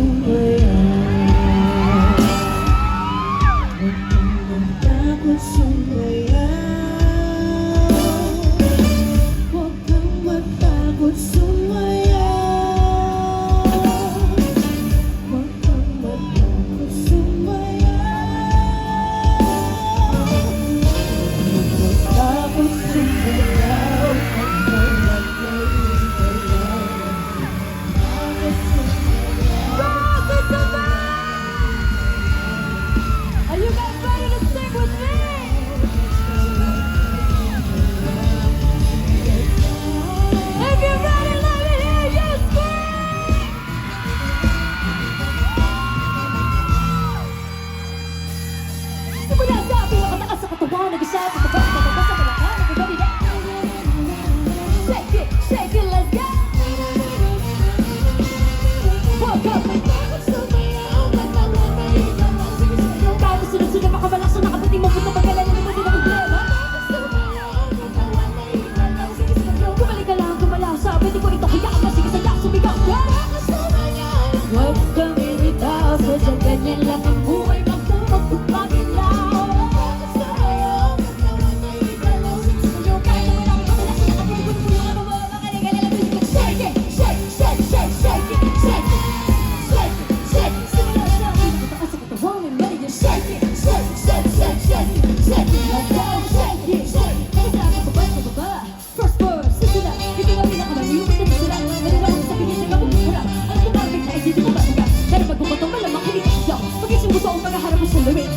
sumaya. Huwag kang matakot sumaya. Huwag kang matakot sumaya. Huwag kang matakot sumaya. Matakot sumaya. Are you guys ready to sing with me? If you're ready, let me hear you scream! Simula sa pinakataas sa katawan, nag-isip, pagkabas, pagkabas sa kalakal, everybody dance! Shake it, let's go! Walk up! Kahit sunod-sunod makabalak sa nakaputing mo, punta pagkalan na naman din ang problema. Kumalik ka lang, kumalaw sa pwede ko ito, kaya ka sige saya, sumigaw ka. Huwag kang iritaw, sa ganyan lang ang buhay, magpumagpagpagin lang.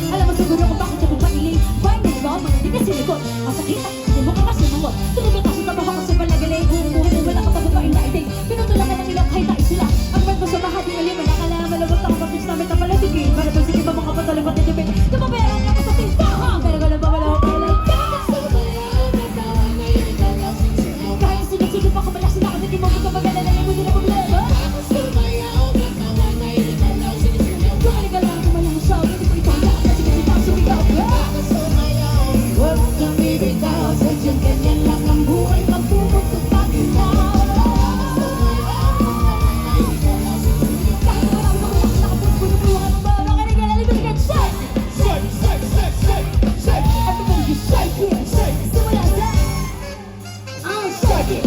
Alam mo siguro kung bakit ako pailing. Why na ikaw, mga hindi ka silikot. Masakit, hindi mo ka kasi mamot. Tumigil ka sa trabaho kasi palagaling. Buhay mo wala ka pa babaeng naiting. Pinutulak ka ng ilang kahit nais sila. Ang web mo sa mahati ng lima. Nakala malabot ako kapit namin na palatigin. Para pag sige ba mga patuloy matitipid. Tumabayang lang sa tindahan. Pero ka na ba wala akong kailan ka? Kahit sinag-sigit pa kabala sila kasi di mo magkabagala na yung hindi na problema. Kumalik ka lang, kumalang sa hindi ko ito. Huwag kang ibitaw, sadyang ganyan lang ang buhay, magpupagpagpagin na. Kahit marami ko lang nakapuspuno-puno ka ng bawang kanigal, alam mo sige, shake! Everybody just shake it! Simula sa shake it!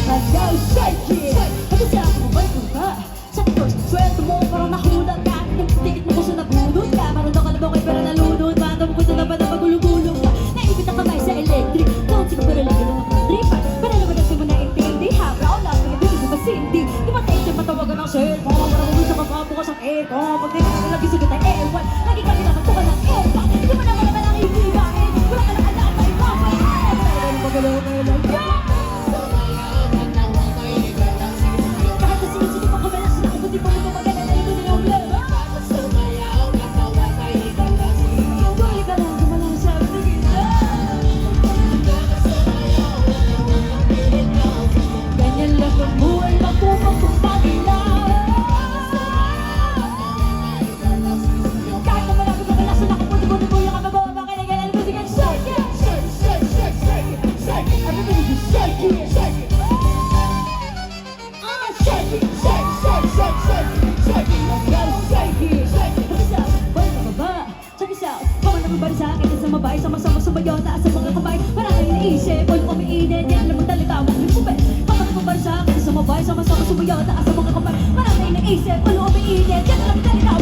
Let's go, shake it! Kapag sa ako, mabay ko ba? Sa first, sweldo mo, parang nakulat ka. Tikit mo ko siya nabunod ka. Parang daw ka na bukay, pero nalunod. Bata mo punta na ba na magulong-gulong ka? Naipit ang kamay sa electric. Don't sige, pero lagi na nakadripan. Para naman ang simo na intindi. Habra o lang, pinibigay mo masindi. Di ba tayo siya matawagan ng cellphone? Para mo sa magpabukas ang aircon. Pag di na lagi sagot ang ewan. Lagi ka pinapatukan ng airpan. Di mo naman naman ang ibigain. Wala ka lang alam, may papain. Pero ganun magalaw kayo lang. Kahit na sinusito pa kabala sila kung di pa mo magana na ito din ang problema. Kumalik ka lang, kumalang sa bigila. Ganyan lang ang buhay, magpupagpagpagin lang. Kahit na marami ka bala sa nakaputi-puti-puti ka magawa, makinagal, alam mo sige, shake it! Everybody just shake it! Shake it! Check this out. Baka nagbabari sa akin sa mabay. Sama-sama sumayaw, taas sa mga kamay. Maraming naisip, all umiinit. Yan lang magdalita, wag nagpupet. Baka nagbabari sa akin sa mabay. Sama-sama sumayaw, taas sa mga kamay. Maraming naisip, all umiinit. Yan lang magdalita,